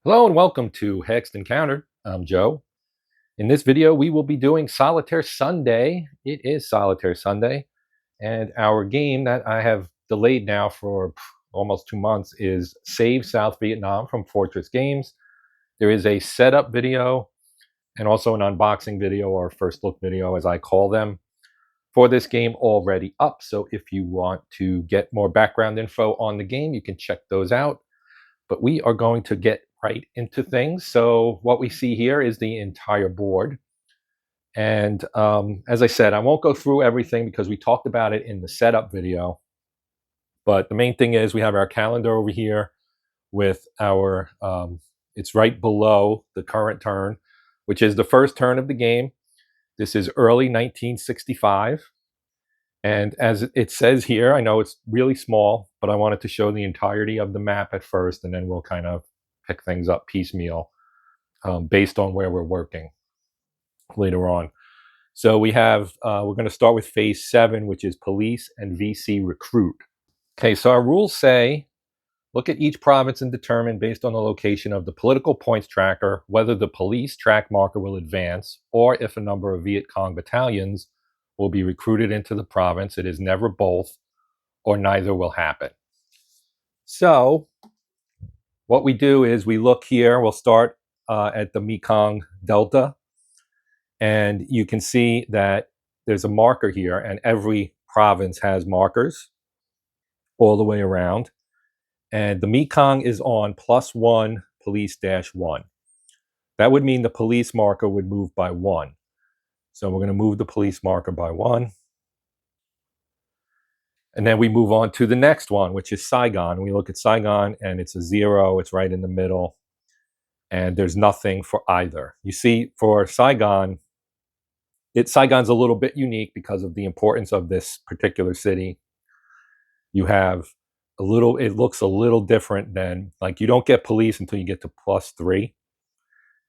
Hello and welcome to Hexed Countered. I'm Joe. In this video, we will be doing Solitaire Sunday. It is Solitaire Sunday, and our game that I have delayed now for almost 2 months is Save South Vietnam from Fortress Games. There is a setup video and also an unboxing video, or first look video as I call them, for this game already up. So if you want to get more background info on the game, you can check those out. But we are going to get right into things. So what we see here is the entire board. And as I said, I won't go through everything because we talked about it in the setup video. But the main thing is we have our calendar over here with our, it's right below the current turn, which is the first turn of the game. This is early 1965. And as it says here, I know it's really small, but I wanted to show the entirety of the map at first, and then we'll kind of pick things up piecemeal based on where we're working later on. So we have, we're going to start with phase 7, which is police and VC recruit. Okay, so our rules say, look at each province and determine based on the location of the political points tracker whether the police track marker will advance or if a number of Viet Cong battalions will be recruited into the province. It is never both, or neither will happen. So what we do is we look here, we'll start at the Mekong Delta, and you can see that there's a marker here, and every province has markers all the way around. And the Mekong is on +1 police -1. That would mean the police marker would move by 1. So we're going to move the police marker by 1. And then we move on to the next one, which is Saigon. We look at Saigon, and it's a 0. It's right in the middle. And there's nothing for either. You see, for Saigon, Saigon's a little bit unique because of the importance of this particular city. You have it looks a little different than, like, you don't get police until you get to +3.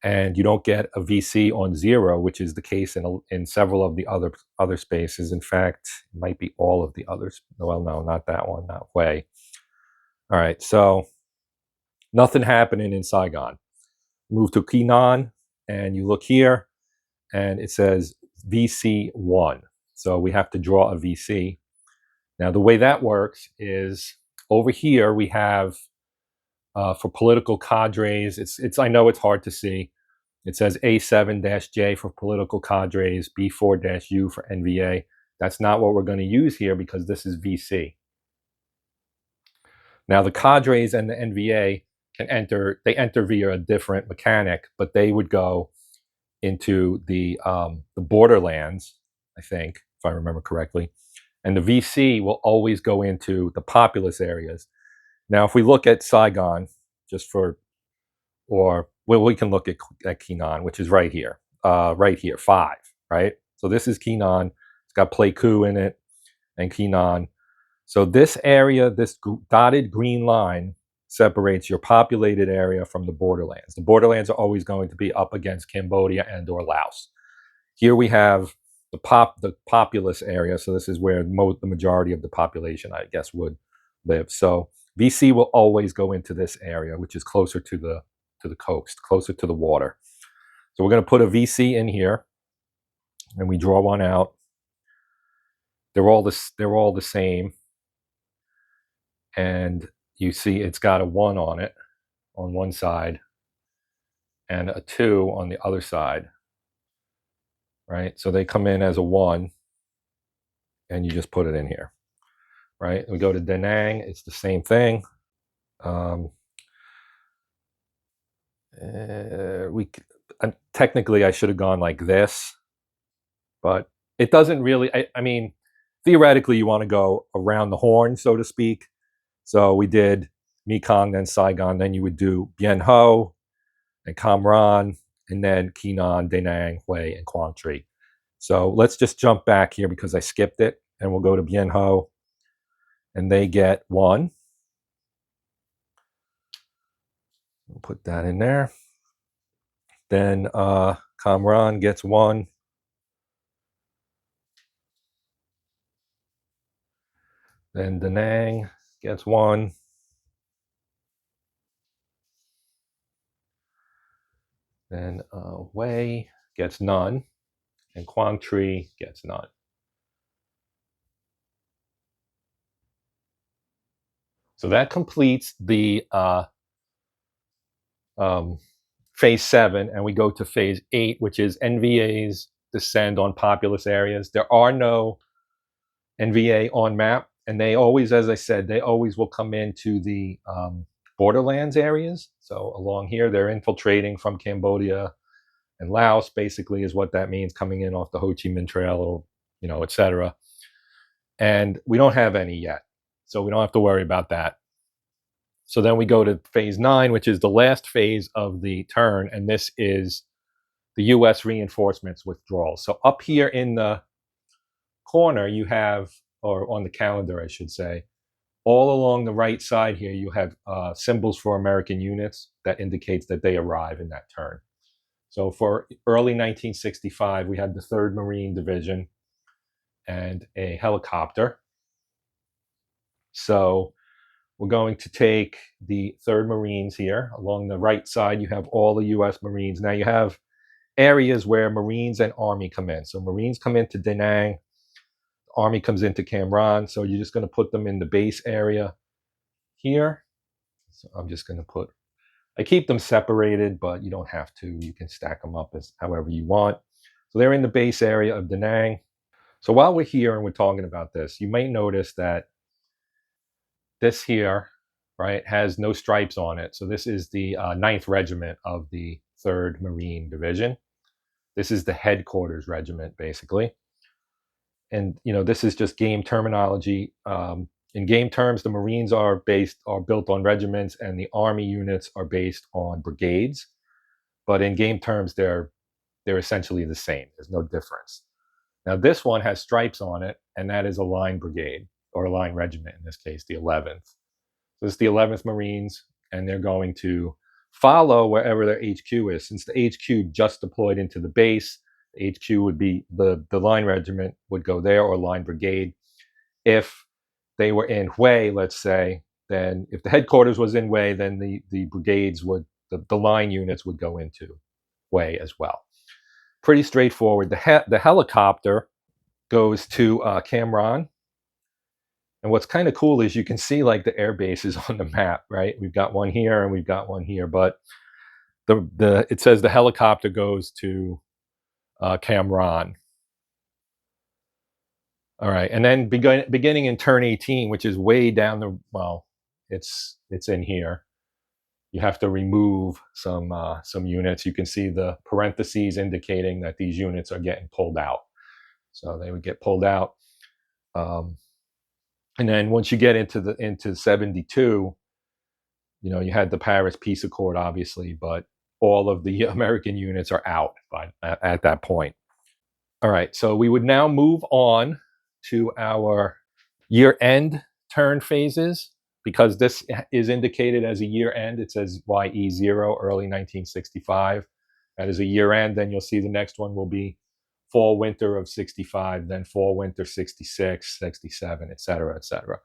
And you don't get a VC on 0, which is the case in several of the other spaces. In fact, it might be all of the others. Well, no, not that one, not Hue. All right, so nothing happening in Saigon. Move to Quy Nhon, and you look here, and it says VC1. So we have to draw a VC. Now, the way that works is over here we have, for political cadres, I know it's hard to see. It says A7-J for political cadres, B4-U for NVA. That's not what we're going to use here because this is VC. Now, the cadres and the NVA can enter via a different mechanic, but they would go into the borderlands, I think, if I remember correctly. And the VC will always go into the populous areas. Now, if we look at Saigon, we can look at Quy Nhon, which is right here, 5, right? So this is Quy Nhon. It's got Pleiku in it and Quy Nhon. So this area, this dotted green line, separates your populated area from the borderlands. The borderlands are always going to be up against Cambodia and or Laos. Here we have the populous area. So this is where the majority of the population, I guess, would live. So VC will always go into this area, which is closer to the coast, closer to the water. So we're going to put a VC in here, and we draw one out. They're all the same, and you see it's got a 1 on it on one side and a 2 on the other side, right? So they come in as a 1, and you just put it in here, right? We go to Da Nang, it's the same thing. Technically, I should have gone like this, but it doesn't really, I mean, theoretically, you want to go around the horn, so to speak. So we did Mekong, then Saigon, then you would do Bien Ho, and Cam Ranh, and then Quy Nhon, Da Nang, Hue, and Quang Tri. So let's just jump back here because I skipped it, and we'll go to Bien Ho, and they get 1. We'll put that in there. Then Cam Ranh gets 1. Then Da Nang gets 1. Then Wei gets none, and Quang Tri gets none. So that completes the phase 7, and we go to phase 8, which is NVAs descend on populous areas. There are no NVA on map, and they always, as I said, they always will come into the borderlands areas. So along here, they're infiltrating from Cambodia and Laos, basically, is what that means, coming in off the Ho Chi Minh Trail, or, you know, etc. And we don't have any yet, so we don't have to worry about that. So then we go to phase 9, which is the last phase of the turn, and this is the U.S. reinforcements withdrawal. So up here in the corner, you have, or on the calendar, I should say, all along the right side here, you have symbols for American units that indicates that they arrive in that turn. So for early 1965, we had the 3rd Marine Division and a helicopter. So we're going to take the 3rd Marines here. Along the right side, you have all the U.S. Marines. Now you have areas where Marines and Army come in. So Marines come into Da Nang, Army comes into Cam Ranh. So you're just going to put them in the base area here. So I'm just going to put, I keep them separated, but you don't have to. You can stack them up as however you want. So they're in the base area of Da Nang. So while we're here and we're talking about this, you may notice that this here, right, has no stripes on it. So this is the 9th Regiment of the 3rd Marine Division. This is the headquarters regiment, basically. And, you know, this is just game terminology. In game terms, the Marines are built on regiments, and the Army units are based on brigades. But in game terms, they're essentially the same. There's no difference. Now, this one has stripes on it, and that is a line brigade, or a line regiment, in this case, the 11th. So this is the 11th Marines, and they're going to follow wherever their HQ is. Since the HQ just deployed into the base, the HQ would be, the line regiment would go there, or line brigade. If they were in Hue, let's say, then if the headquarters was in Hue, then the brigades would, the line units would go into Hue as well. Pretty straightforward. The helicopter goes to Cam Ranh. And what's kind of cool is you can see like the air bases on the map, right? We've got one here and we've got one here, but it says the helicopter goes to Cam Ranh. All right, and then beginning in turn 18, which is way down the, well, it's in here. You have to remove some units. You can see the parentheses indicating that these units are getting pulled out. So they would get pulled out. And then once you get into 72, you know, you had the Paris Peace Accord, obviously, but all of the American units are out at that point. All right, so we would now move on to our year-end turn phases. Because this is indicated as a year-end, it says YE0, early 1965. That is a year-end. Then you'll see the next one will be fall-winter of 65, then fall-winter 66, 67, et cetera, et cetera.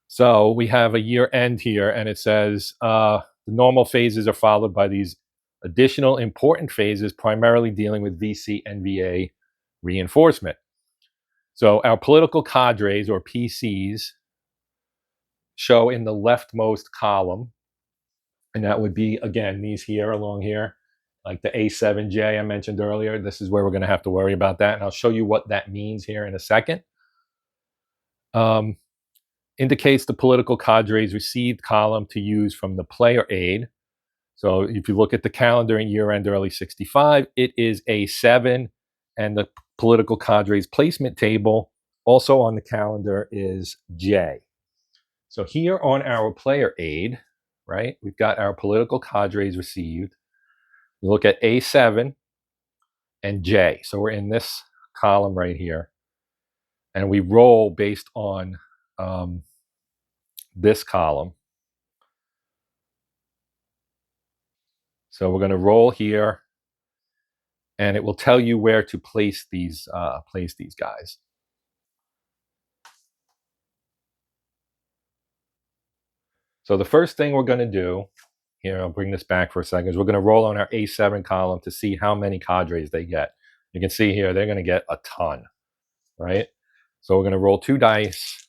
So we have a year-end here, and it says the normal phases are followed by these additional important phases, primarily dealing with VC NVA reinforcement. So our political cadres, or PCs, show in the leftmost column, and that would be, again, these here along here, like the A7J I mentioned earlier. This is where we're going to have to worry about that, and I'll show you what that means here in a second. Indicates the political cadres received column to use from the player aid. So if you look at the calendar in year-end early 65, it is A7, and the political cadres placement table also on the calendar is J. So here on our player aid, right, we've got our political cadres received. You look at A7 and J. So we're in this column right here, and we roll based on this column. So we're going to roll here, and it will tell you where to place these guys. So the first thing we're going to do here, I'll bring this back for a second. We're going to roll on our A7 column to see how many cadres they get. You can see here, they're going to get a ton, right? So we're going to roll 2 dice,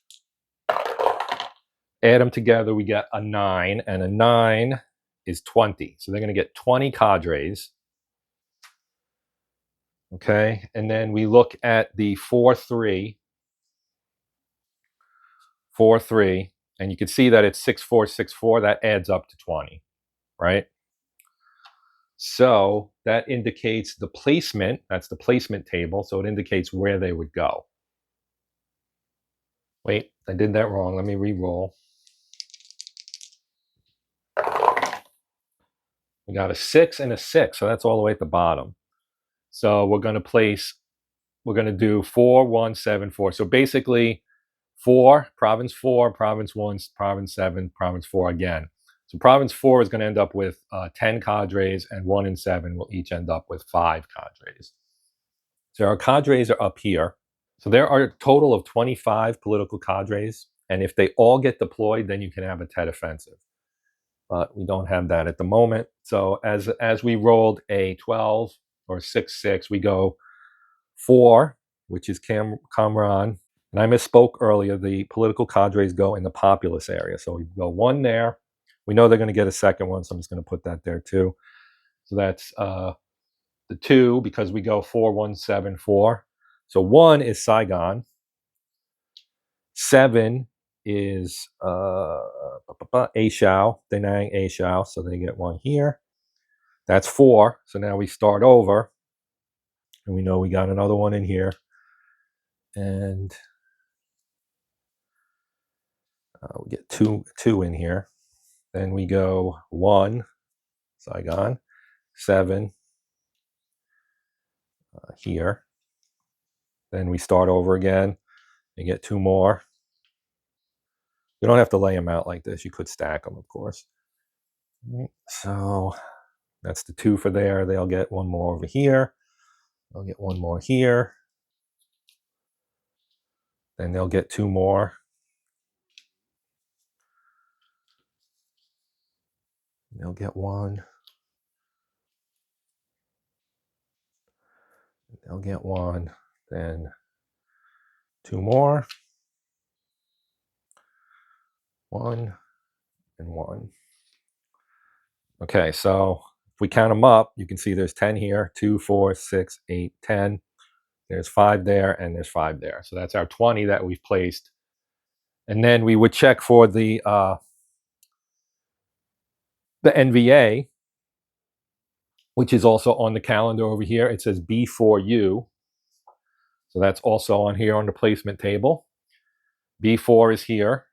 add them together, we get a 9, and a 9 is 20. So they're going to get 20 cadres. Okay, and then we look at the 4-3, and you can see that it's 6-4, 6-4. That adds up to 20, right? So that indicates the placement. That's the placement table. So it indicates where they would go. Wait, I did that wrong. Let me re-roll. We got a 6 and a 6, so that's all the way at the bottom. So we're going to do 4, 1, 7, 4. So basically 4, province 4, province 1, province 7, province 4 again. So province 4 is going to end up with 10 cadres, and 1 and 7 will each end up with 5 cadres. So our cadres are up here. So there are a total of 25 political cadres, and if they all get deployed, then you can have a Tet offensive. But we don't have that at the moment. So as we rolled a 12 or 6-6, we go 4, which is Kamran. And I misspoke earlier. The political cadres go in the populous area. So we go 1 there. We know they're going to get a second one, so I'm just going to put that there too. So that's the 2, because we go 4, 1, 7, 4. So 1 is Saigon. 7 is A Shao, Da Nang, A Shao, so they get 1 here. That's 4. So now we start over, and we know we got another one in here, and we get two in here. Then we go 1, Saigon, 7 here. Then we start over again and get 2 more. You don't have to lay them out like this. You could stack them, of course. So that's the 2 for there. They'll get 1 more over here. They'll get 1 more here. Then they'll get 2 more. They'll get 1. They'll get 1. Then 2 more. 1 and 1. Okay, so if we count them up, you can see there's 10 here. 2, 4, 6, 8, 10. There's 5 there, and there's 5 there. So that's our 20 that we've placed. And then we would check for the NVA, which is also on the calendar over here. It says B4U. So that's also on here on the placement table. B4 is here,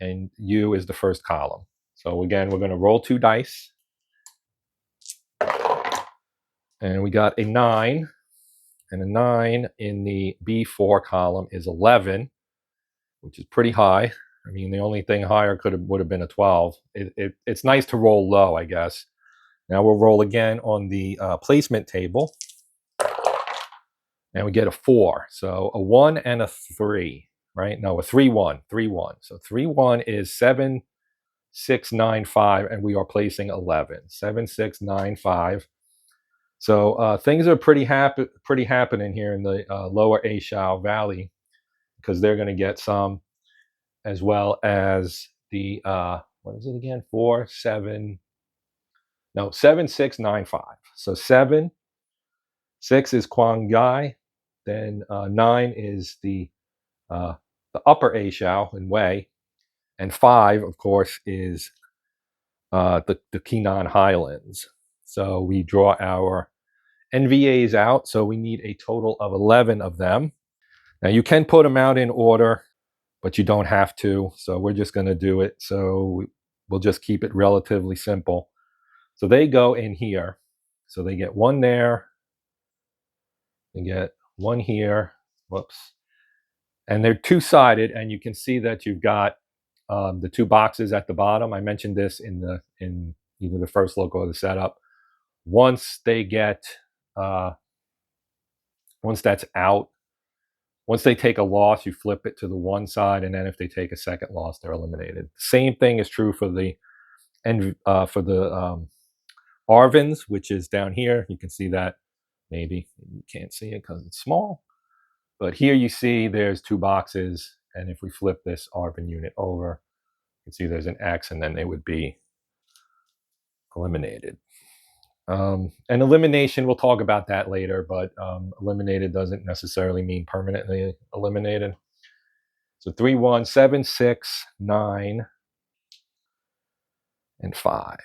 and U is the first column. So again, we're going to roll 2 dice. And we got a 9. And a 9 in the B4 column is 11, which is pretty high. I mean, the only thing higher would have been a 12. It's nice to roll low, I guess. Now we'll roll again on the placement table. And we get a 4. So a 1 and a 3, right? No, a 3-1. 3-1. So 3-1 is 7, 6, 9, 5, and we are placing 11. 7, 6, 9, 5. So things are pretty happening here in the lower A Shao Valley, because they're going to get some, as well as the what is it again? 4, 7. No, 7, 6, 9, 5. So 7, 6 is Quangai. Then 9 is the upper A Shao in Wei, and 5, of course, is the Kinan Highlands. So we draw our NVAs out, so we need a total of 11 of them. Now you can put them out in order, but you don't have to, so we're just going to do it. So we'll just keep it relatively simple. So they go in here. So they get 1 there. They get 1 here. Whoops. And they're 2-sided, and you can see that you've got the 2 boxes at the bottom. I mentioned this in either the first look or the setup. Once they get once that's out, once they take a loss, you flip it to the 1 side, and then if they take a second loss, they're eliminated. Same thing is true for the And for the ARVNs, which is down here, you can see that. Maybe you can't see it because it's small. But here you see there's 2 boxes. And if we flip this ARVN unit over, you can see there's an X, and then they would be eliminated. And elimination, we'll talk about that later, but eliminated doesn't necessarily mean permanently eliminated. So 3, 1, 7, 6, 9, and 5.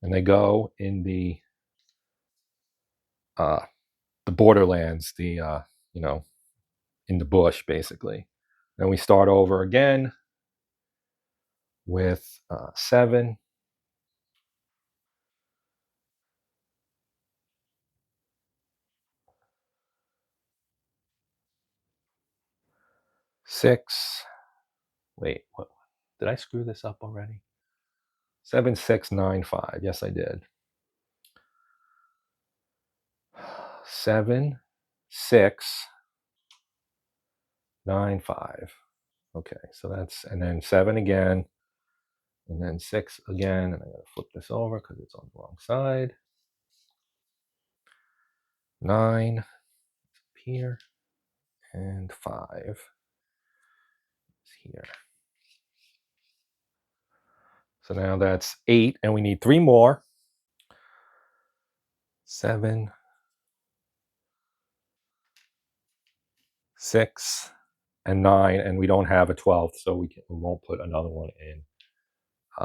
And they go in the borderlands, the, in the bush, basically. Then we start over again with 7, 6. Wait, what? Did I screw this up already? 7, 6, 9, 5. Yes, I did. 7, 6, 9, 5. Okay, so that's, and then 7 again, and then 6 again, and I gotta flip this over because it's on the wrong side. 9 up here, and 5 is here. So now that's 8, and we need 3 more. 7, 6, and 9, and we don't have a 12th, so we won't put another one in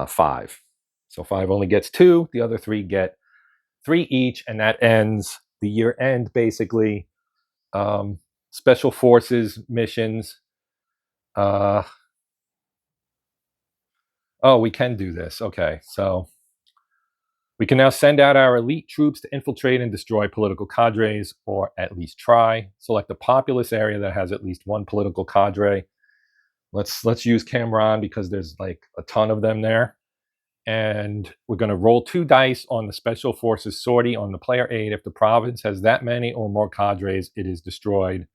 5. So 5 only gets 2. The other 3 get 3 each, and that ends the year end, basically. Special Forces missions. Oh, we can do this. Okay, so we can now send out our elite troops to infiltrate and destroy political cadres, or at least try. Select a populous area that has at least 1 political cadre. Let's use Cameron because there's like a ton of them there. And we're going to roll 2 dice on the Special Forces sortie on the player aid. If the province has that many or more cadres, it is destroyed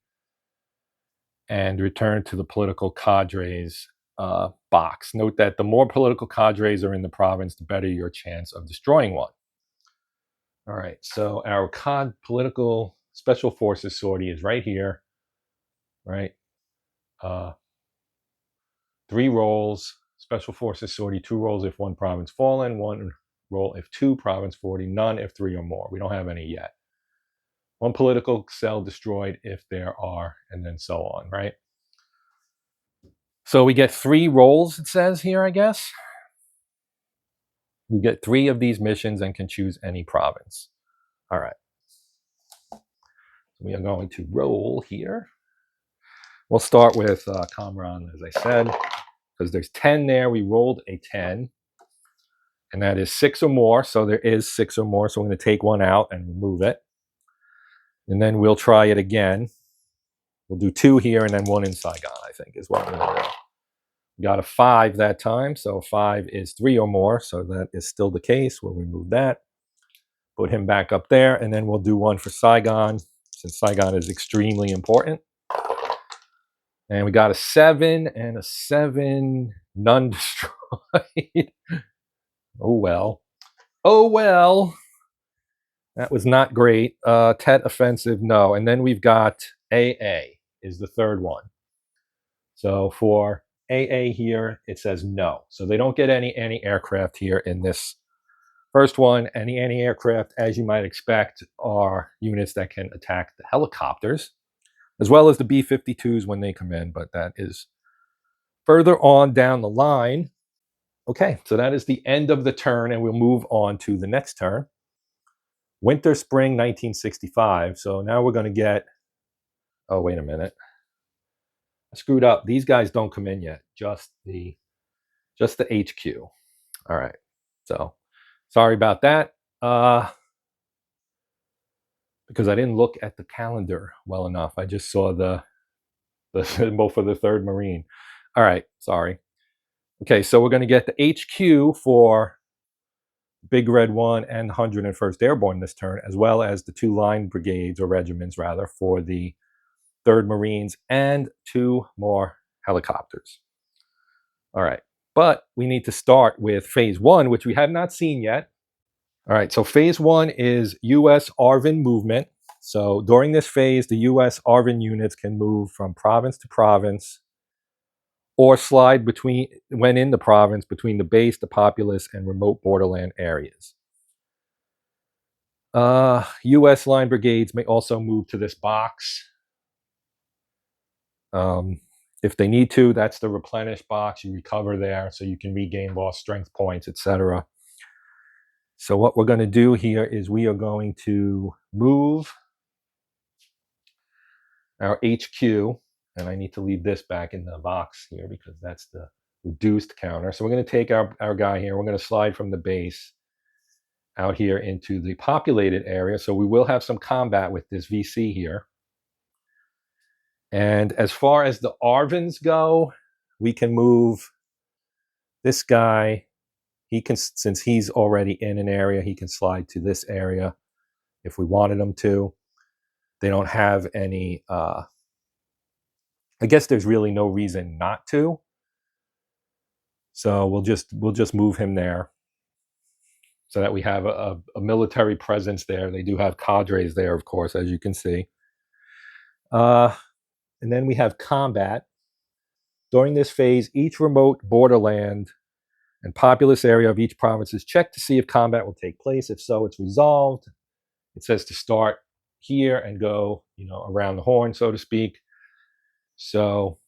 and returned to the political cadres box. Note that the more political cadres are in the province, the better your chance of destroying one. All right, so our political Special Forces sortie is right here, right? 3 rolls. Special Forces sortie, 2 rolls if 1 province fallen, 1 roll if 2 province 40, none if 3 or more. We don't have any yet. 1 political cell destroyed if there are, and then so on, right? So we get 3 rolls, it says here, I guess. We get 3 of these missions and can choose any province. All right. We are going to roll here. We'll start with Kamran, as I said, because there's 10 there. We rolled a 10, and that is 6 or more. So there is 6 or more. So I'm going to take 1 out and remove it. And then we'll try it again. We'll do 2 here and then 1 in Saigon, I think, is what we're going to do. We got a 5 that time, so 5 is 3 or more, so that is still the case. We'll remove that, put him back up there, and then we'll do 1 for Saigon, since Saigon is extremely important. And we got a 7 and a 7, none destroyed. Oh well. Oh well. That was not great. Tet offensive, no. And then we've got AA is the 3rd one. So for AA here, it says no. So they don't get any anti-aircraft here in this first one. Any anti-aircraft, as you might expect, are units that can attack the helicopters, as well as the B-52s when they come in, but that is further on down the line. Okay, so that is the end of the turn, and we'll move on to the next turn. Winter, Spring, 1965. So now we're going to get, oh, wait a minute. I screwed up. These guys don't come in yet. Just the HQ. All right. So sorry about that. Because I didn't look at the calendar well enough. I just saw the symbol for the 3rd Marine. All right. Sorry. Okay. So we're going to get the HQ for Big Red 1 and 101st Airborne this turn, as well as the 2 line brigades, or regiments rather, for the 3rd Marines, and 2 more helicopters. All right. But we need to start with phase 1, which we have not seen yet. All right, so phase 1 is US ARVN movement. So during this phase, the US ARVN units can move from province to province or slide between, when in the province, between the base, the populous, and remote borderland areas. US line brigades may also move to this box. If they need to, that's the replenish box. You recover there so you can regain lost strength points, etc. So what we're going to do here is we are going to move our HQ, and I need to leave this back in the box here because that's the reduced counter. So we're going to take our guy here. We're going to slide from the base out here into the populated area. So we will have some combat with this VC here. And as far as the ARVNs go, we can move this guy. He can, since he's already in an area, he can slide to this area if we wanted him to. They don't have any, I guess there's really no reason not to. So we'll just move him there so that we have a military presence there. They do have cadres there, of course, as you can see. And then we have combat. During this phase, each remote borderland and populous area of each province is checked to see if combat will take place. If so, it's resolved. It says to start here and go, around the horn, so to speak. So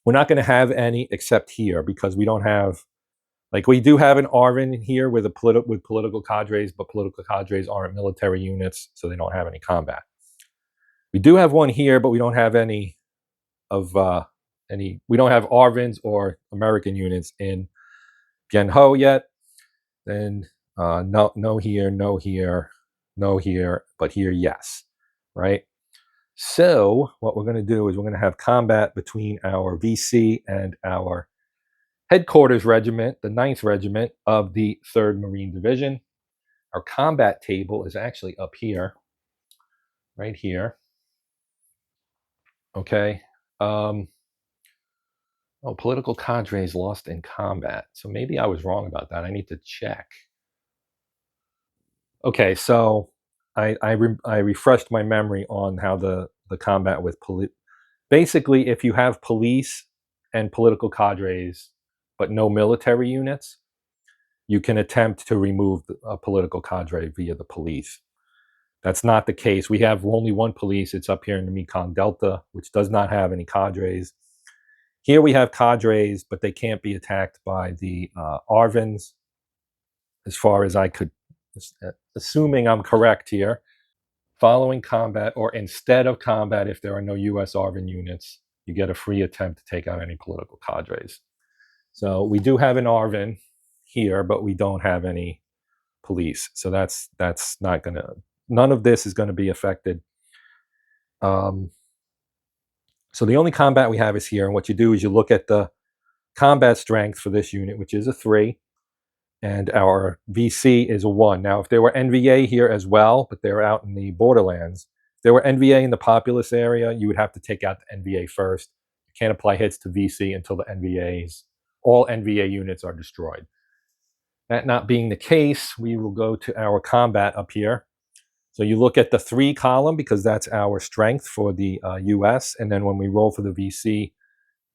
we're not going to have any except here because we don't have, like, we do have an ARVN here with political cadres, but political cadres aren't military units, so they don't have any combat. We do have one here, but we don't have any of we don't have ARVNs or American units in Bien Ho yet. Then no here, no here, no here, but here yes, right? So what we're going to do is we're going to have combat between our VC and our headquarters regiment, the 9th Regiment of the 3rd Marine Division. Our combat table is actually up here, right here. Okay. Political cadres lost in combat. So maybe I was wrong about that. I need to check. Okay, so I refreshed my memory on how the combat with basically, if you have police and political cadres but no military units, you can attempt to remove a political cadre via the police. That's not the case. We have only one police. It's up here in the Mekong Delta, which does not have any cadres. Here we have cadres, but they can't be attacked by the ARVNs, as far as I could, assuming I'm correct here. Following combat or instead of combat, if there are no US ARVN units, you get a free attempt to take out any political cadres. So we do have an ARVN here, but we don't have any police. So that's not going to, none of this is going to be affected. So the only combat we have is here. And what you do is you look at the combat strength for this unit, which is a 3. And our VC is a 1. Now, if there were NVA here as well, but they're out in the borderlands, if there were NVA in the populous area, you would have to take out the NVA first. You can't apply hits to VC until the all NVA units are destroyed. That not being the case, we will go to our combat up here. So you look at the 3 column because that's our strength for the US. And then when we roll for the VC,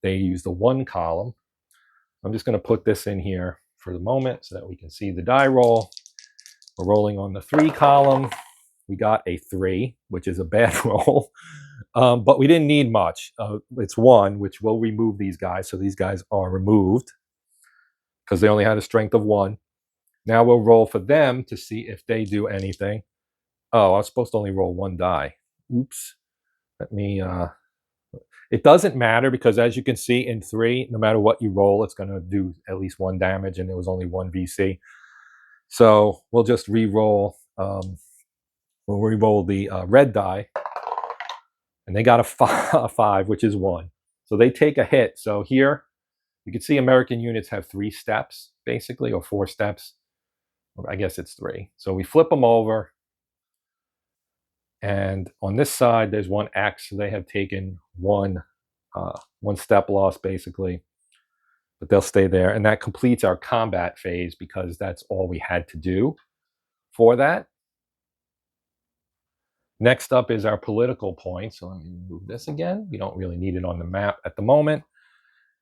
they use the 1 column. I'm just going to put this in here for the moment so that we can see the die roll. We're rolling on the 3 column. We got a 3, which is a bad roll, but we didn't need much. It's 1, which will remove these guys. So these guys are removed because they only had a strength of 1. Now we'll roll for them to see if they do anything. Oh, I was supposed to only roll 1 die. Oops. Let me, it doesn't matter because as you can see in 3, no matter what you roll, it's going to do at least 1 damage, and there was only 1 VC. So we'll just re-roll. We'll re-roll the red die, and they got a 5, which is 1. So they take a hit. So here, you can see American units have 3 steps, basically, or 4 steps. I guess it's 3. So we flip them over. And on this side, there's 1 X. So they have taken 1 step loss, basically. but they'll stay there. And that completes our combat phase because that's all we had to do for that. Next up is our political points. So let me move this again. We don't really need it on the map at the moment.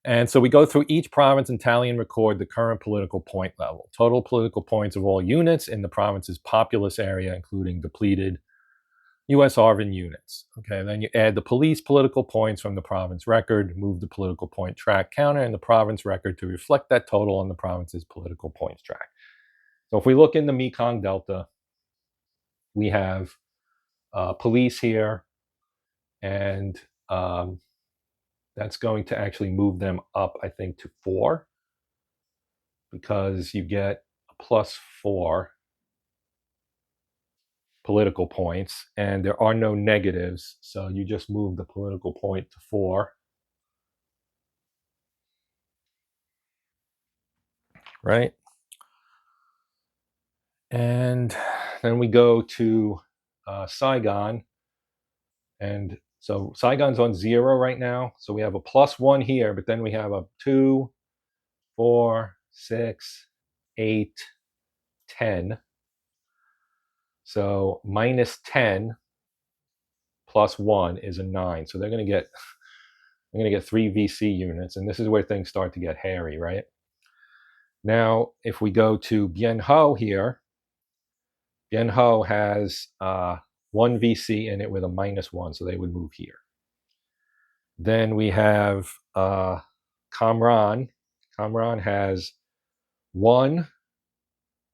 And so we go through each province and tally and record the current political point level. Total political points of all units in the province's populous area, including depleted US ARVN units. Okay, then you add the police political points from the province record, move the political point track counter in the province record to reflect that total on the province's political points track. So if we look in the Mekong Delta, we have police here, and that's going to actually move them up, I think, to 4, because you get a +4 political points, and there are no negatives, so you just move the political point to 4. Right? And then we go to Saigon, and so Saigon's on 0 right now, so we have a +1 here, but then we have a 2, 4, 6, 8, 10. So -10 plus 1 is a 9. So they're going to get 3 VC units, and this is where things start to get hairy, right? Now, if we go to Bien Ho here, Bien Ho has 1 VC in it with a -1, so they would move here. Then we have Kamran. Kamran has 1,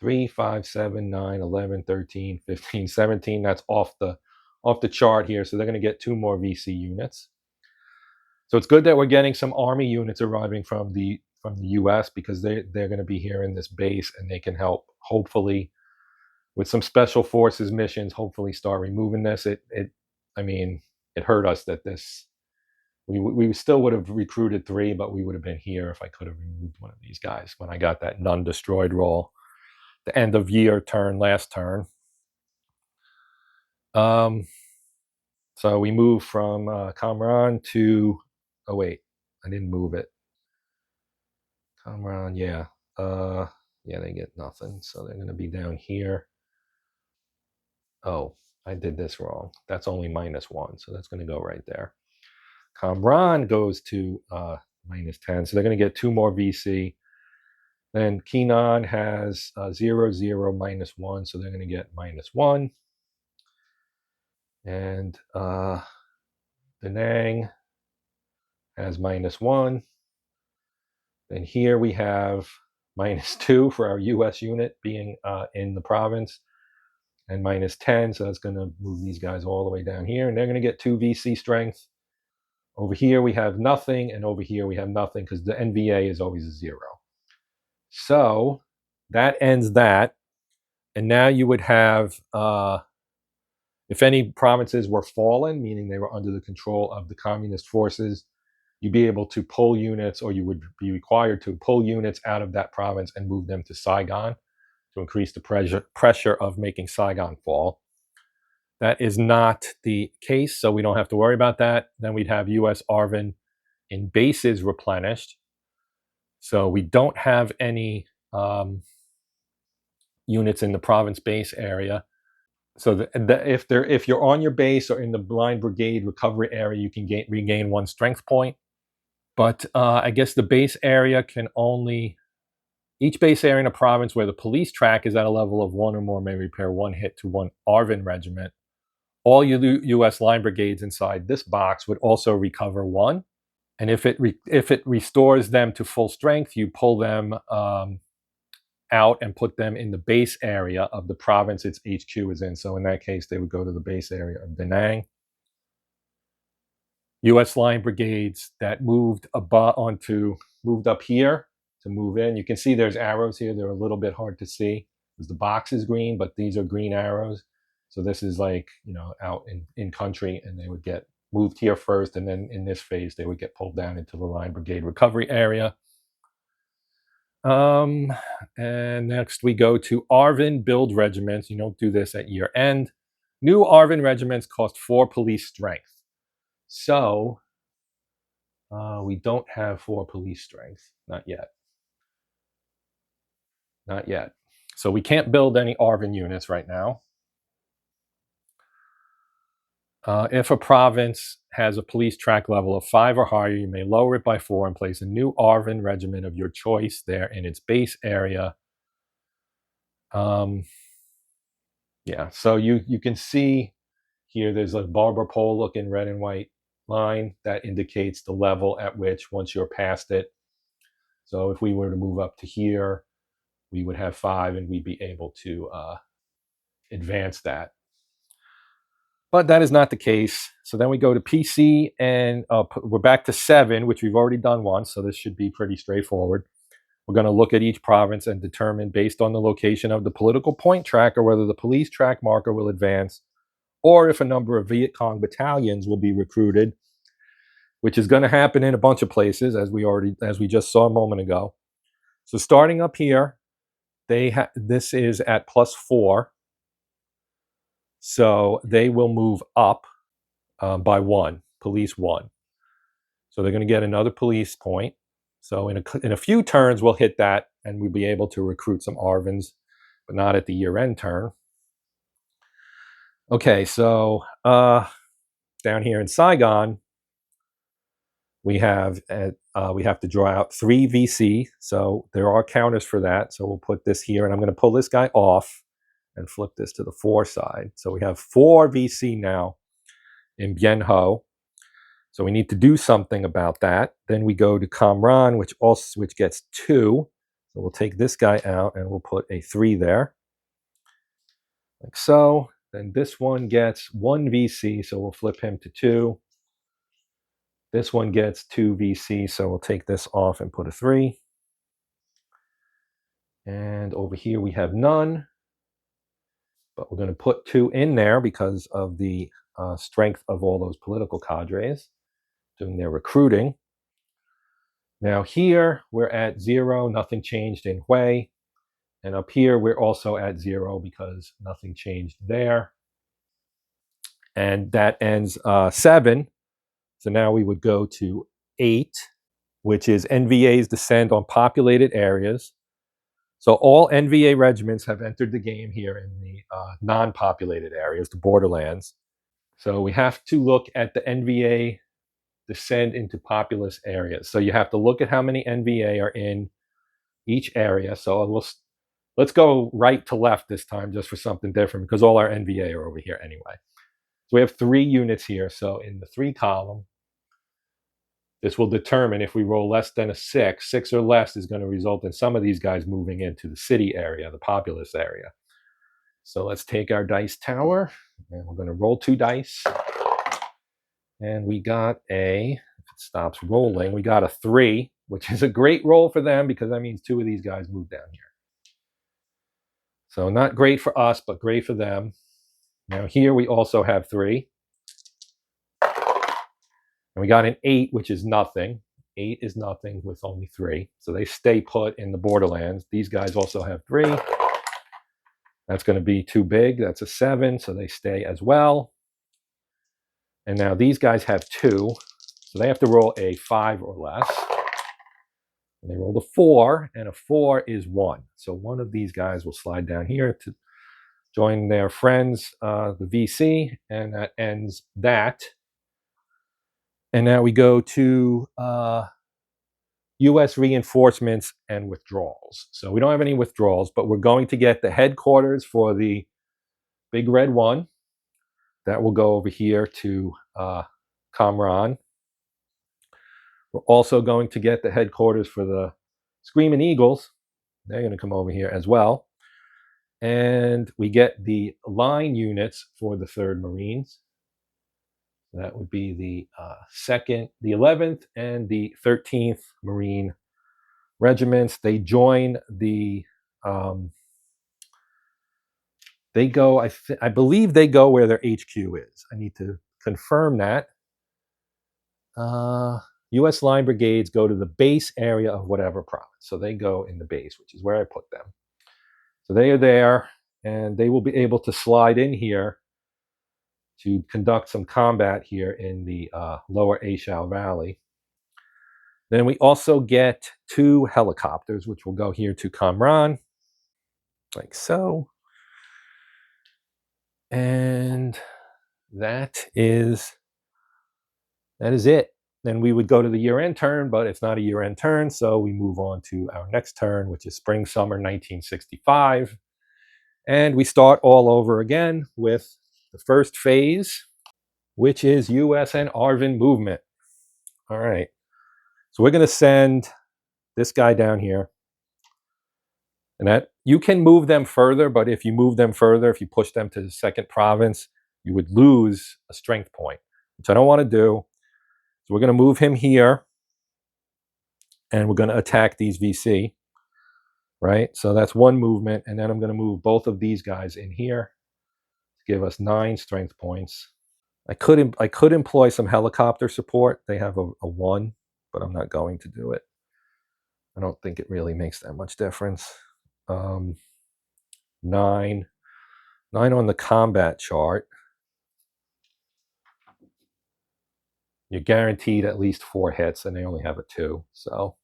3, 5, 7, 9, 11, 13, 15, 17. That's off the chart here, so they're going to get 2 more VC units. So it's good that we're getting some Army units arriving from the US, because they're going to be here in this base, and they can help, hopefully, with some special forces missions, hopefully start removing this. I mean, it hurt us that this, we still would have recruited 3, but we would have been here if I could have removed one of these guys when I got that none destroyed roll, the end of year turn, last turn. So we move from Kamran to, oh wait, I didn't move it. Kamran, yeah. Yeah, they get nothing, so they're going to be down here. Oh, I did this wrong. That's only -1, so that's going to go right there. Kamran goes to -10, so they're going to get 2 more VC. Then Kenan has 0, 0, -1, so they're going to get -1. And Da Nang has -1. And here we have -2 for our US unit being in the province, and -10, so that's going to move these guys all the way down here, and they're going to get 2 VC strength. Over here we have nothing, and over here we have nothing, because the NVA is always a 0. So that ends that, and now you would have, if any provinces were fallen, meaning they were under the control of the communist forces, you'd be able to pull units, or you would be required to pull units out of that province and move them to Saigon to increase the pressure of making Saigon fall. That is not the case, so we don't have to worry about that. Then we'd have US ARVN in bases replenished. So we don't have any units in the province base area. So if you're on your base or in the blind brigade recovery area, you can regain 1 strength point. But I guess the base area can only, each base area in a province where the police track is at a level of 1 or more may repair 1 hit to 1 ARVN regiment. All US line brigades inside this box would also recover 1. And if it restores them to full strength, you pull them out and put them in the base area of the province its HQ is in. So in that case, they would go to the base area of Da Nang. US line brigades that moved up here to move in. You can see there's arrows here. They're a little bit hard to see because the box is green, but these are green arrows. So this is like, out in country, and they would get moved here first, and then in this phase, they would get pulled down into the line brigade recovery area. And next we go to ARVN build regiments. You don't do this at year end. New ARVN regiments cost 4 police strength. So We don't have 4 police strength. Not yet. Not yet. So we can't build any ARVN units right now. If a province has a police track level of 5 or higher, you may lower it by 4 and place a new ARVN regiment of your choice there in its base area. Yeah, so you can see here there's a barber pole looking red and white line that indicates the level at which once you're past it. So if we were to move up to here, we would have 5 and we'd be able to advance that. But that is not the case. So then we go to PC and we're back to 7, which we've already done once. So this should be pretty straightforward. We're going to look at each province and determine based on the location of the political point tracker whether the police track marker will advance or if a number of Viet Cong battalions will be recruited, which is going to happen in a bunch of places as we just saw a moment ago. So starting up here, this is at +4. So they will move up by 1, police 1. So they're going to get another police point. So in a few turns, we'll hit that and we'll be able to recruit some ARVNs, but not at the year-end turn. Okay, so down here in Saigon, we have to draw out 3 VC. So there are counters for that. So we'll put this here, and I'm going to pull this guy off and flip this to the 4 side. So we have 4 VC now in Bien Ho. So we need to do something about that. Then we go to Cam Ranh, which gets 2. So we'll take this guy out and we'll put a 3 there, like so. Then this one gets 1 VC, so we'll flip him to 2. This one gets 2 VC, so we'll take this off and put a 3. And over here we have none, but we're going to put 2 in there because of the strength of all those political cadres doing their recruiting. Now here we're at 0, nothing changed in Hue. And up here we're also at 0 because nothing changed there. And that ends 7. So now we would go to 8, which is NVA's descend on populated areas. So all NVA regiments have entered the game here in the non-populated areas, the borderlands. So we have to look at the NVA descend into populous areas. So you have to look at how many NVA are in each area. So let's go right to left this time just for something different because all our NVA are over here anyway. So we have 3 units here. So in the 3 column, this will determine if we roll less than a 6. 6 or less is going to result in some of these guys moving into the city area, the populous area. So let's take our dice tower and we're going to roll 2 dice. And we got if it stops rolling, we got a 3, which is a great roll for them because that means 2 of these guys move down here. So not great for us, but great for them. Now here we also have 3. And we got an 8, which is nothing. 8 is nothing with only 3. So they stay put in the borderlands. These guys also have 3. That's going to be too big. That's a 7, so they stay as well. And now these guys have 2, so they have to roll a 5 or less. And they rolled a 4, and a 4 is 1. So one of these guys will slide down here to join their friends, the VC, and that ends that. And now we go to U.S. reinforcements and withdrawals. So we don't have any withdrawals, but we're going to get the headquarters for the Big Red One. That will go over here to Cam Ranh. We're also going to get the headquarters for the Screaming Eagles. They're going to come over here as well. And we get the line units for the 3rd Marines. That would be the 11th and the 13th Marine regiments. They join the, they go, I believe they go where their HQ is. I need to confirm that. U.S. line brigades go to the base area of whatever province. So they go in the base, which is where I put them. So they are there, and they will be able to slide in here to conduct some combat here in the lower A Shau Valley. Then we also get 2 helicopters, which will go here to Kamran, like so. And that is it. Then we would go to the year-end turn, but it's not a year-end turn, so we move on to our next turn, which is spring-summer 1965. And we start all over again with the first phase, which is US and ARVN movement. All right. So we're going to send this guy down here. And that you can move them further, but if you move them further, if you push them to the second province, you would lose a strength point, which I don't want to do. So we're going to move him here, and we're going to attack these VC, right? So that's one movement, and then I'm going to move both of these guys in here to give us 9 strength points. I could employ some helicopter support. They have a 1, but I'm not going to do it. I don't think it really makes that much difference. 9 on the combat chart. You're guaranteed at least 4 hits, and they only have a 2. So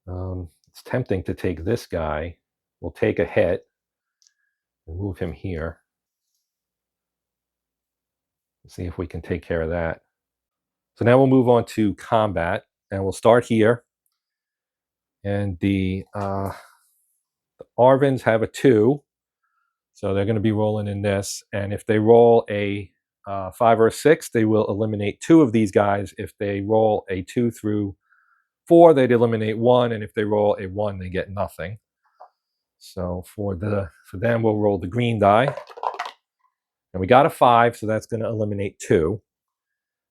it's tempting to take this guy. We'll take a hit and move him here. Let's see if we can take care of that. So now we'll move on to combat, and we'll start here. And the ARVNs have a 2, so they're going to be rolling in this. And if they roll a 5 or a 6, they will eliminate 2 of these guys. If they roll a 2 through 4, they'd eliminate 1, and if they roll a 1, they get nothing. So for them, we'll roll the green die, and we got a 5, so that's going to eliminate 2.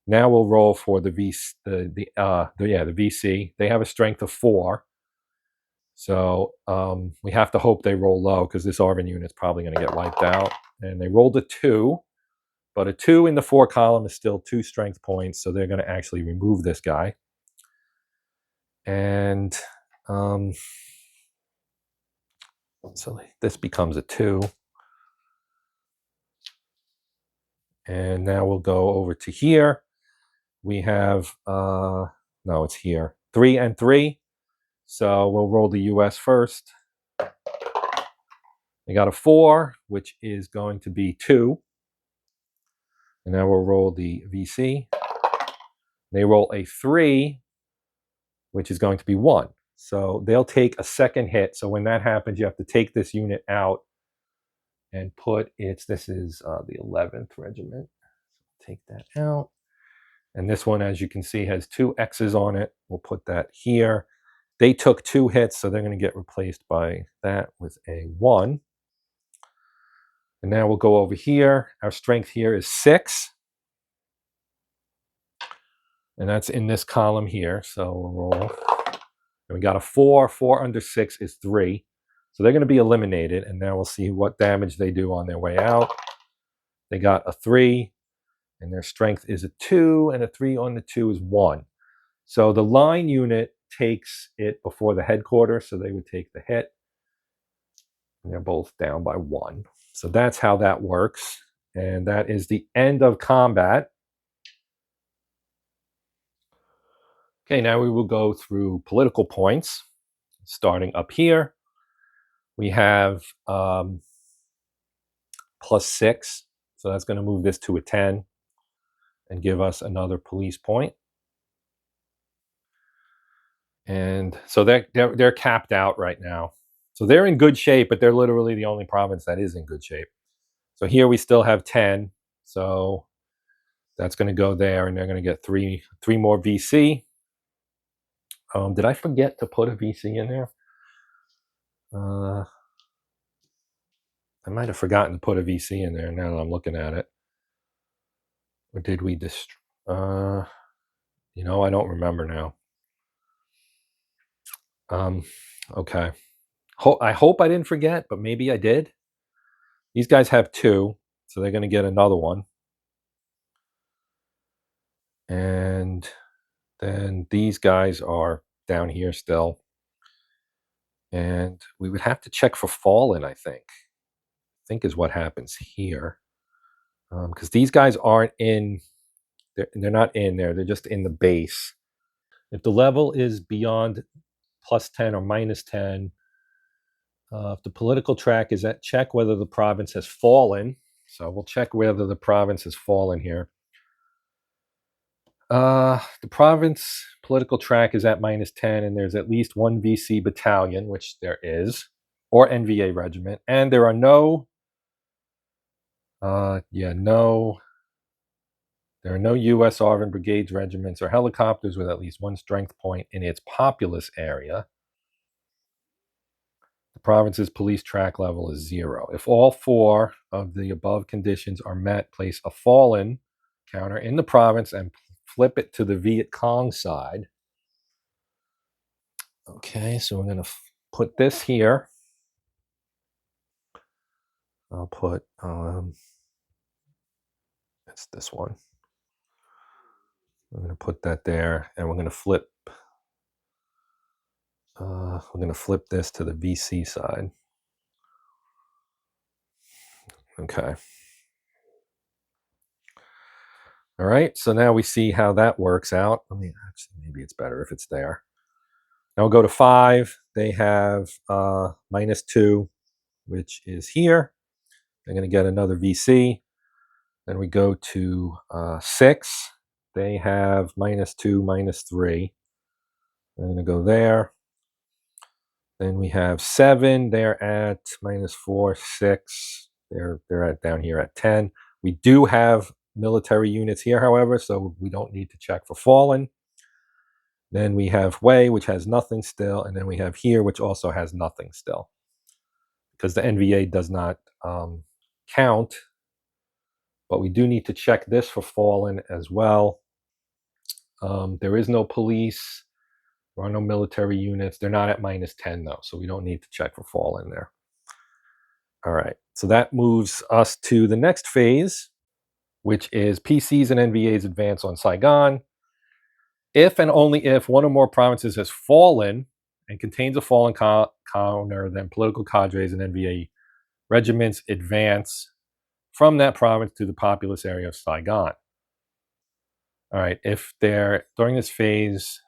Now we'll roll for the VC. They have a strength of 4, so we have to hope they roll low because this ARVN unit is probably going to get wiped out. And they rolled a 2, but a 2 in the 4 column is still 2 strength points, so they're going to actually remove this guy. And so this becomes a 2. And now we'll go over to here. We have, no, it's here, 3 and 3. So we'll roll the US first. They got a 4, which is going to be 2. And now we'll roll the VC. They roll a 3, which is going to be 1. So they'll take a second hit. So when that happens, you have to take this unit out and put this is the 11th Regiment. Take that out. And this one, as you can see, has 2 X's on it. We'll put that here. They took 2 hits, so they're going to get replaced by that with a 1. And now we'll go over here. Our strength here is 6. And that's in this column here. So we'll roll. And we got a 4. 4 under 6 is 3. So they're going to be eliminated. And now we'll see what damage they do on their way out. They got a 3. And their strength is a 2. And a 3 on the 2 is 1. So the line unit takes it before the headquarters. So they would take the hit. And they're both down by 1. So that's how that works. And that is the end of combat. Okay, now we will go through political points. Starting up here, we have +6. So that's going to move this to a 10 and give us another police point. And so they're capped out right now. So they're in good shape, but they're literally the only province that is in good shape. So here we still have 10. So that's going to go there, and they're going to get three more VC. Did I forget to put a VC in there? I might have forgotten to put a VC in there now that I'm looking at it. Or did we I don't remember now. Okay. I hope I didn't forget, but maybe I did. These guys have 2, so they're going to get another one. And then these guys are down here still. And we would have to check for fallen, I think is what happens here. Because these guys aren't in, they're not in there. They're just in the base. If the level is beyond +10 or -10, if the political track is at, check whether the province has fallen. So we'll check whether the province has fallen here. The province political track is at -10, and there's at least one VC battalion, which there is, or NVA regiment, and there are no, there are no U.S. ARVN brigades, regiments, or helicopters with at least one strength point in its populous area. The province's police track level is 0. If all 4 of the above conditions are met, place a fallen counter in the province and flip it to the Viet Cong side. Okay, so we're going to put this here. I'll put, it's this one. I'm going to put that there, and we're going to flip. We're going to flip this to the VC side. Okay. All right, so now we see how that works out. I mean, actually, maybe it's better if it's there. Now we'll go to 5. They have -2, which is here. They're going to get another VC. Then we go to 6. They have -2, -3. I'm going to go there. Then we have 7. They're at -4, 6. They're at down here at 10. We do have military units here, however, so we don't need to check for fallen. Then we have Way, which has nothing still, and then we have here, which also has nothing still, because the NVA does not count. But we do need to check this for fallen as well. There is no police. There are no military units. They're not at -10 though, so we don't need to check for fallen there. All right, so that moves us to the next phase, which is PCs and NVAs advance on Saigon. If and only if one or more provinces has fallen and contains a fallen counter, then political cadres and NVA regiments advance from that province to the populous area of Saigon. All right, if they're, during this phase,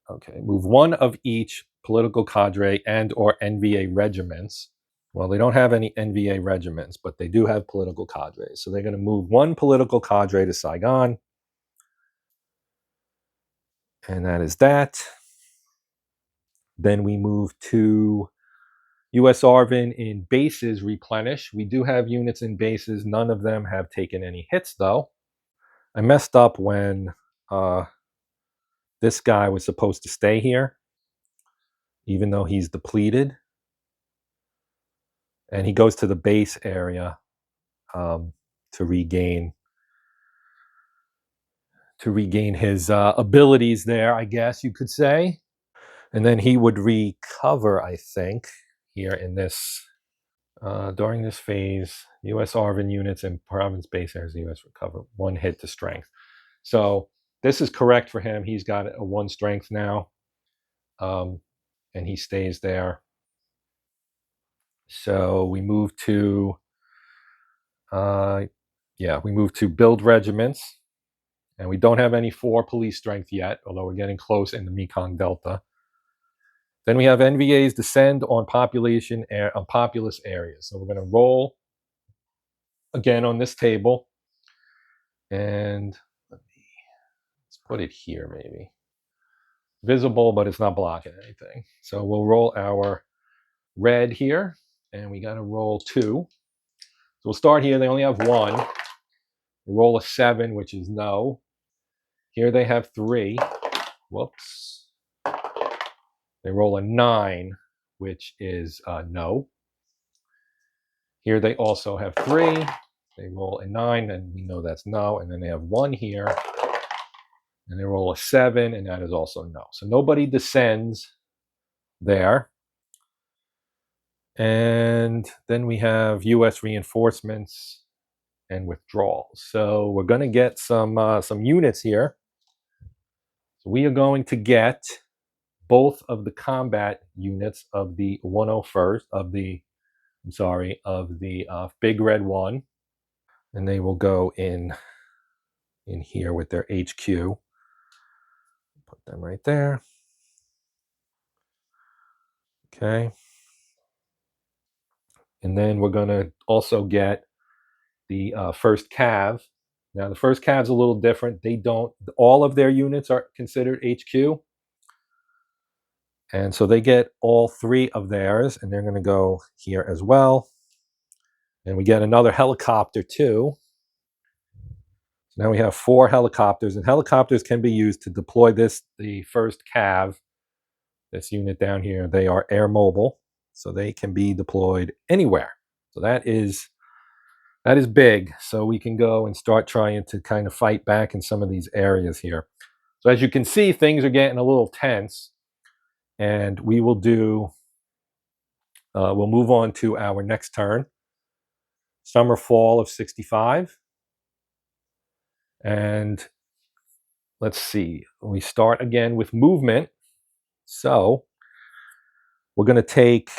okay, move one of each political cadre and or NVA regiments. Well, they don't have any NVA regiments, but they do have political cadres. So they're going to move one political cadre to Saigon. And that is that. Then we move to U.S. ARVN in bases replenish. We do have units in bases. None of them have taken any hits, though. I messed up when this guy was supposed to stay here, even though he's depleted. And he goes to the base area to regain his abilities there, I guess you could say. And then he would recover, I think, here in this, during this phase, U.S. ARVN units and province base areas, the U.S. recover 1 hit to strength. So this is correct for him. He's got a 1 strength now, and he stays there. So we move to, we move to build regiments. And we don't have any 4 police strength yet, although we're getting close in the Mekong Delta. Then we have NVAs descend on populous areas. So we're going to roll again on this table. And let's put it here maybe. Visible, but it's not blocking anything. So we'll roll our red here. And we got to roll 2. So we'll start here. They only have 1. We roll a 7, which is no. Here they have 3. Whoops. They roll a 9, which is no. Here they also have 3. They roll a 9, and we know that's no. And then they have 1 here. And they roll a 7, and that is also no. So nobody descends there. And then we have U.S. reinforcements and withdrawals. So we're going to get some units here. So we are going to get both of the combat units of the 101st, of the Big Red 1. And they will go in here with their HQ. Put them right there. Okay. And then we're going to also get the first cav. Now, the first cav's a little different. They don't, all of their units are considered HQ. And so they get all 3 of theirs, and they're going to go here as well. And we get another helicopter too. So now we have 4 helicopters, and helicopters can be used to deploy the first cav, this unit down here. They are air mobile, so they can be deployed anywhere. So that is big. So we can go and start trying to kind of fight back in some of these areas here. So as you can see, things are getting a little tense, and we will do, we'll move on to our next turn. Summer, fall of 65. And let's see, we start again with movement. So we're going to take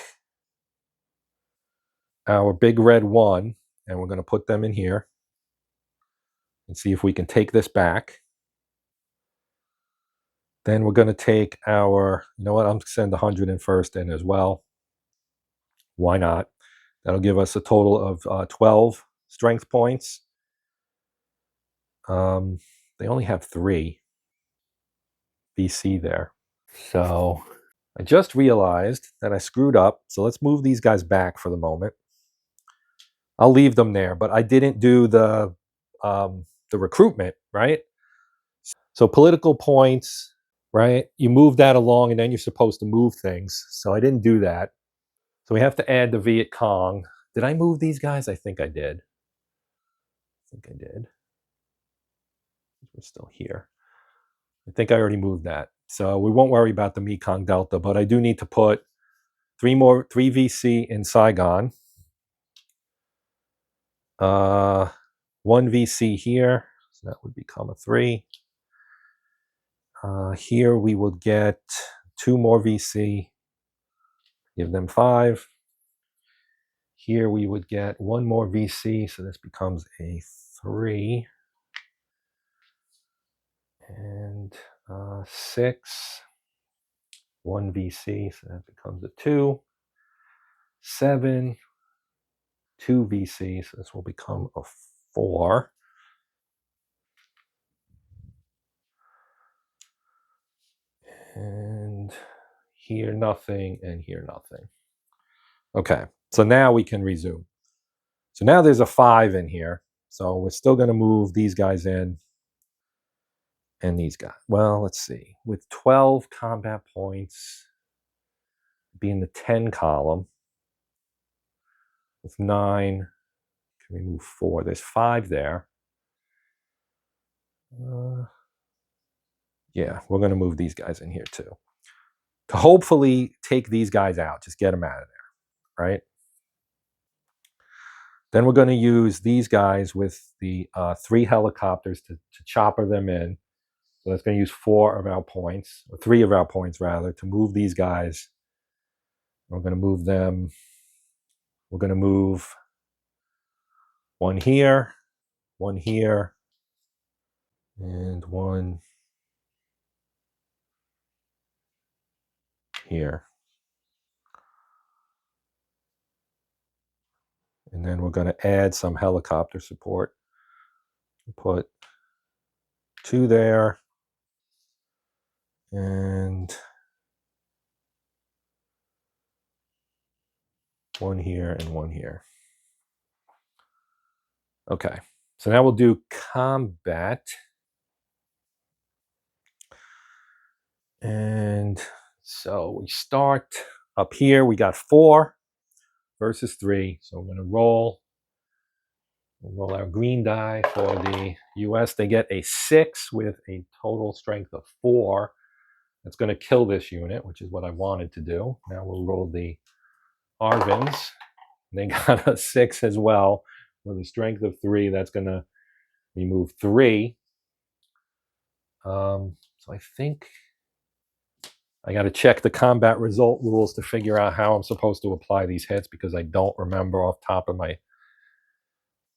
our big red 1, and we're going to put them in here and see if we can take this back. Then we're going to take our, you know what, I'm going to send 101st in as well. Why not? That'll give us a total of 12 strength points. They only have 3 VC there. So I just realized that I screwed up. So let's move these guys back for the moment. I'll leave them there, but I didn't do the recruitment, right? So political points, right? You move that along, and then you're supposed to move things. So I didn't do that. So we have to add the Viet Cong. Did I move these guys? I think I did. We're still here. I think I already moved that. So we won't worry about the Mekong Delta, but I do need to put 3 VC in Saigon. 1 VC here, so that would become a 3. Here we will get 2 more VC, give them 5. Here we would get 1 more VC, so this becomes a 3. And 6, 1 VC, so that becomes a 2. 7, 2 VC, so this will become a 4. And here nothing, and here nothing. Okay, so now we can resume. So now there's a 5 in here. So we're still going to move these guys in and these guys. Well, let's see. With 12 combat points, be in the 10 column. With 9, can we move 4? There's 5 there. Yeah, we're going to move these guys in here too. To hopefully take these guys out, just get them out of there, right? Then we're going to use these guys with the 3 helicopters to chopper them in. So that's going to use 4 of our points, or 3 of our points rather, to move these guys. We're going to move them. We're going to move 1 here, 1 here, and 1 here. And then we're going to add some helicopter support. Put 2 there, and 1 here and 1 here. Okay, so now we'll do combat. And so we start up here. We got 4 versus 3. So we're going to roll. We'll roll our green die for the US. They get a 6 with a total strength of 4. That's going to kill this unit, which is what I wanted to do. Now we'll roll the ARVNs. They got a 6 as well with a strength of 3. That's going to remove 3. So I think I got to check the combat result rules to figure out how I'm supposed to apply these hits, because I don't remember off top of my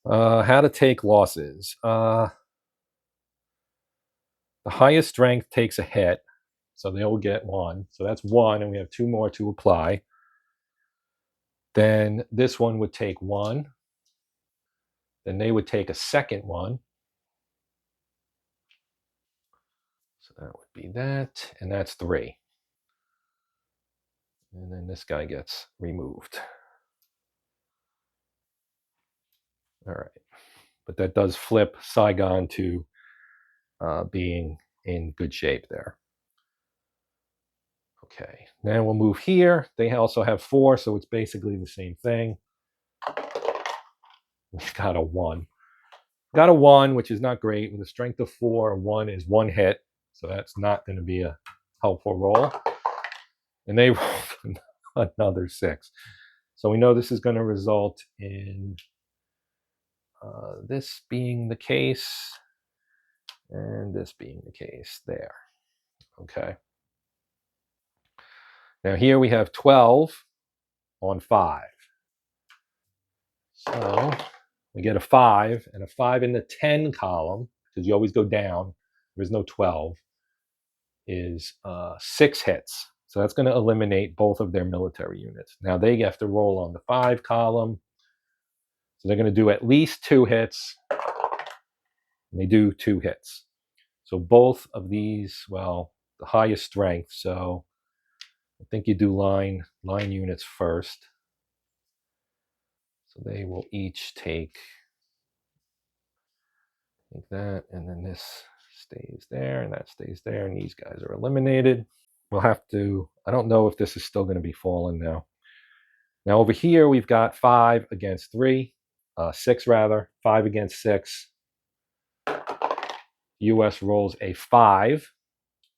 how to take losses. The highest strength takes a hit. So they'll get 1. So that's 1, and we have 2 more to apply. Then this one would take 1. Then they would take a second 1. So that would be that, and that's 3. And then this guy gets removed. All right. But that does flip Saigon to being in good shape there. Okay, now we'll move here. They also have 4, so it's basically the same thing. We've got a 1. Got a 1, which is not great. With a strength of 4, a 1 is 1 hit, so that's not going to be a helpful roll. And they rolled another 6. So we know this is going to result in this being the case, and this being the case there. Okay. Now here we have 12 on 5. So we get a 5, and a 5 in the 10 column, because you always go down, there's no 12, is 6 hits. So that's going to eliminate both of their military units. Now they have to roll on the 5 column. So they're going to do at least 2 hits. And they do 2 hits. So both of these, well, the highest strength. So I think you do line units first. So they will each take that, and then this stays there, and that stays there, and these guys are eliminated. We'll have to, I don't know if this is still going to be fallen now. Now over here, we've got 5 against 3, 6 rather, 5 against 6. US rolls a 5,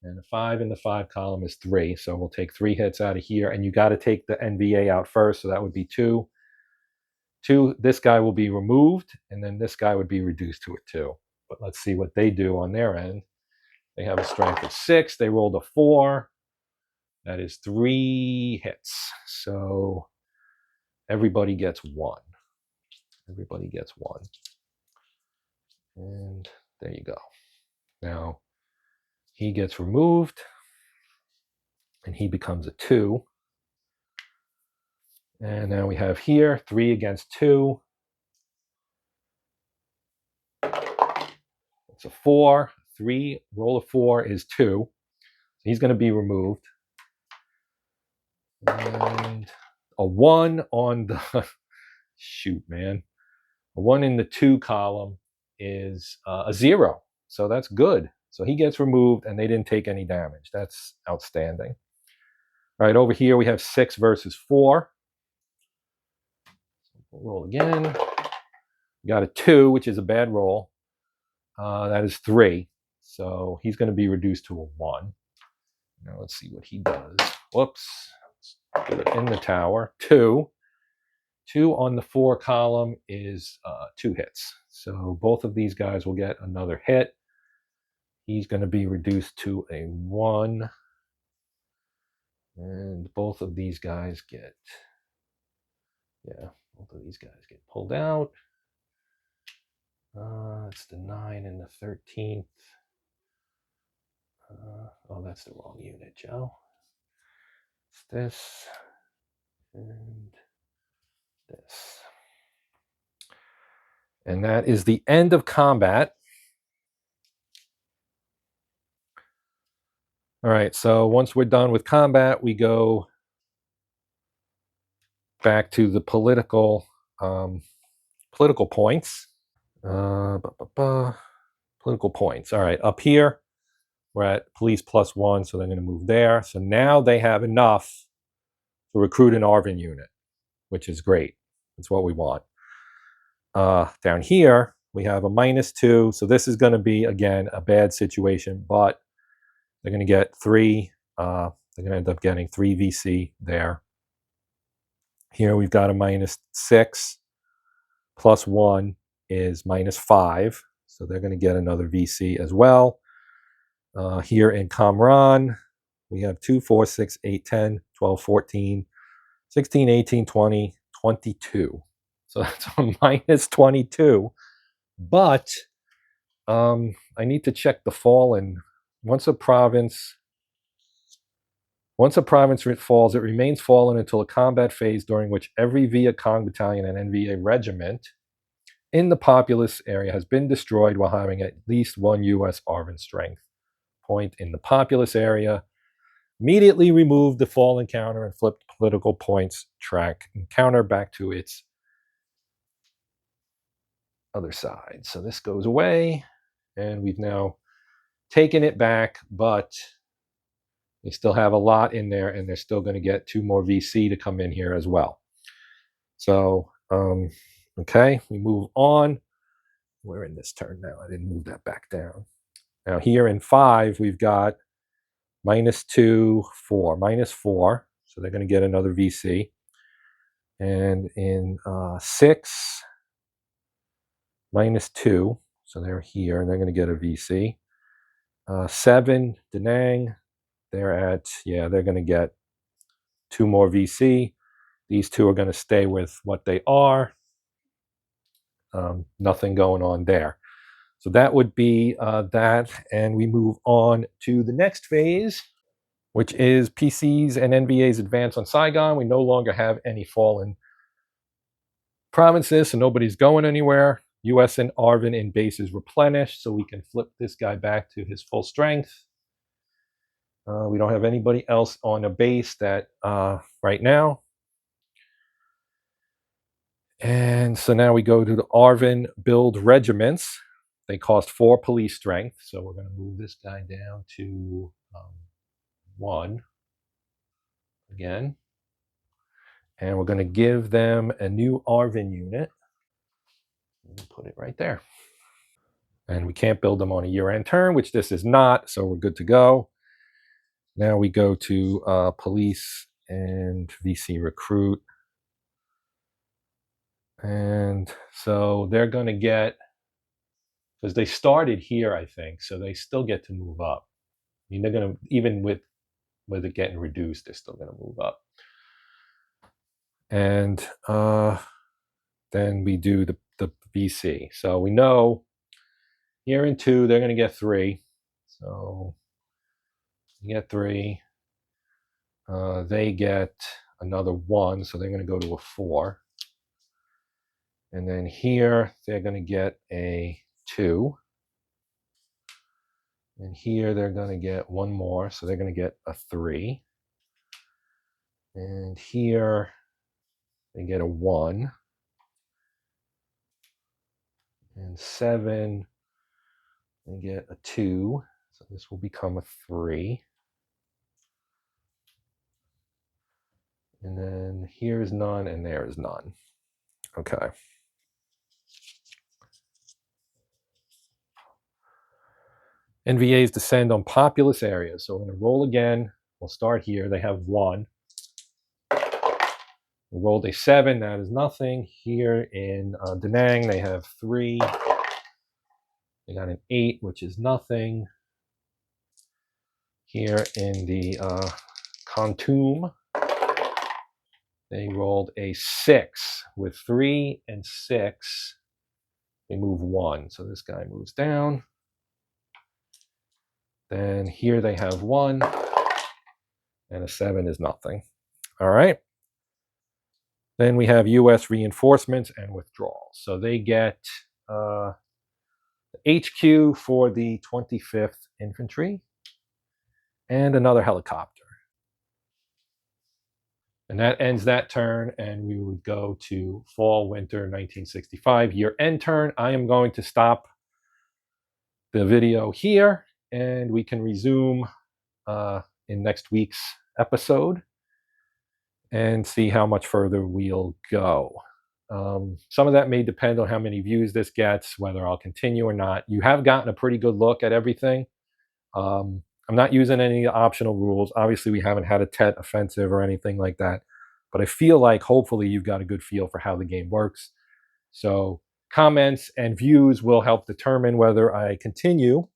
and a 5 in the 5 column is 3, so we'll take 3 hits out of here, and you got to take the NVA out first, so that would be 2. 2, this guy will be removed, and then this guy would be reduced to a 2. But let's see what they do on their end. They have a strength of 6. They rolled a 4. That is 3 hits. So everybody gets 1. Everybody gets 1. And there you go. Now he gets removed, and he becomes a 2. And now we have here 3 against 2. It's a 4. 3, roll of 4 is 2. So he's going to be removed. And a 1 on the shoot, man. A 1 in the 2 column is a 0. So that's good. So he gets removed, and they didn't take any damage. That's outstanding. All right, over here we have 6 versus 4. We'll roll again. We got a 2, which is a bad roll. That is 3. So he's going to be reduced to a 1. Now let's see what he does. Whoops. Let's do it in the tower. 2. 2 on the 4 column is 2 hits. So both of these guys will get another hit. He's going to be reduced to a 1. And both of these guys get, both of these guys get pulled out. It's the 9 and the 13th. Oh, that's the wrong unit, Joe. It's this and this. And that is the end of combat. All right, so once we're done with combat, we go back to the political points. Political points. All right, up here, we're at police +1, so they're going to move there. So now they have enough to recruit an ARVN unit, which is great. That's what we want. Down here, we have a -2. So this is going to be, again, a bad situation, but they're going to get 3. They're going to end up getting 3 VC there. Here we've got a -6. +1 is -5. So they're going to get another VC as well. Here in Kamran, we have 2, 4, 6, 8, 10, 12, 14, 16, 18, 20, 22. So that's a -22. But I need to check the fallen. Once a province Once a province falls, it remains fallen until a combat phase during which every Viet Cong battalion and NVA regiment in the populous area has been destroyed while having at least one U.S. ARVN strength point in the populous area. Immediately remove the fallen counter and flip political points track and counter back to its other side. So this goes away, and we've now taken it back, but we still have a lot in there, and they're still going to get 2 more VC to come in here as well. So, okay, we move on. We're in this turn now. I didn't move that back down. Now here in 5, we've got -2, 4, -4. So they're going to get another VC. And in 6, -2. So they're here, and they're going to get a VC. 7, Da Nang. They're at, yeah, they're going to get 2 more VC. These 2 are going to stay with what they are. Nothing going on there. So that would be that, and we move on to the next phase, which is PC's and NVA's advance on Saigon. We no longer have any fallen provinces, so nobody's going anywhere. US and ARVN in base is replenished, so we can flip this guy back to his full strength. We don't have anybody else on a base that right now. And so now we go to the ARVN build regiments. They cost 4 police strength, so we're going to move this guy down to 1 again. And we're going to give them a new ARVN unit. Put it right there. And we can't build them on a year-end turn, which this is not, so we're good to go. Now we go to police and VC recruit. And so they're going to get, because they started here, I think, so they still get to move up. I mean, they're going to, even with it getting reduced, they're still going to move up. And then we do the VC. So we know here in 2, they're going to get 3. So you get 3. They get another 1, so they're going to go to a 4. And then here, they're going to get a 2. And here, they're going to get 1 more, so they're going to get a 3. And here, they get a 1. And 7, they get a 2. So this will become a 3. And then here's none, and there is none. Okay. NVAs descend on populous areas. So we're going to roll again. We'll start here. They have 1. We rolled a 7. That is nothing. Here in Da Nang, they have 3. They got an 8, which is nothing. Here in the Khartoum, they rolled a 6. With 3 and 6, they move 1. So this guy moves down. Then here they have 1, and a 7 is nothing. All right. Then we have U.S. reinforcements and withdrawals. So they get HQ for the 25th Infantry and another helicopter. And that ends that turn, and we would go to fall, winter 1965 year-end turn. I am going to stop the video here, and we can resume in next week's episode and see how much further we'll go. Some of that may depend on how many views this gets, whether I'll continue or not. You have gotten a pretty good look at everything. I'm not using any optional rules. Obviously, we haven't had a Tet offensive or anything like that. But I feel like hopefully you've got a good feel for how the game works. So comments and views will help determine whether I continue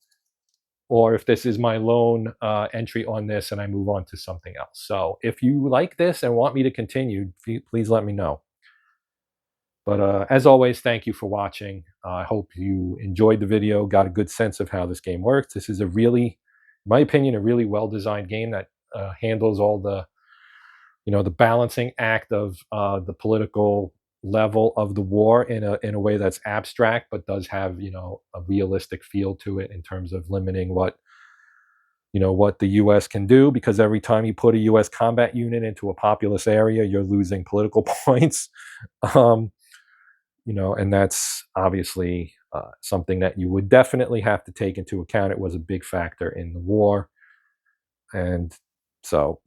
or if this is my lone entry on this and I move on to something else. So if you like this and want me to continue, please let me know. But as always, thank you for watching. I hope you enjoyed the video, got a good sense of how this game works. This is a really, in my opinion, a really well-designed game that handles all the the balancing act of the political level of the war in a way that's abstract, but does have a realistic feel to it in terms of limiting what the U.S. can do. Because every time you put a U.S. combat unit into a populous area, you're losing political points. um, and that's obviously something that you would definitely have to take into account. It was a big factor in the war, and so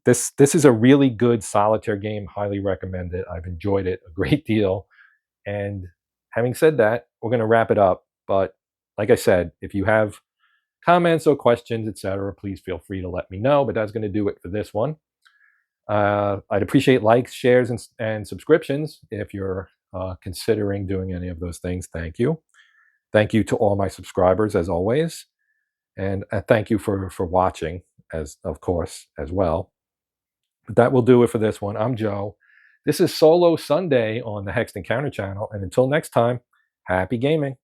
this is a really good solitaire game. Highly recommend it. I've enjoyed it a great deal. And having said that, we're going to wrap it up. But like I said, if you have comments or questions, etc., please feel free to let me know. But that's going to do it for this one. I'd appreciate likes, shares, and subscriptions if you're considering doing any of those things. Thank you. Thank you to all my subscribers, as always. And thank you for watching, as of course, as well. But that will do it for this one. I'm Joe. This is Solo Sunday on the Hexed Countered channel. And until next time, happy gaming.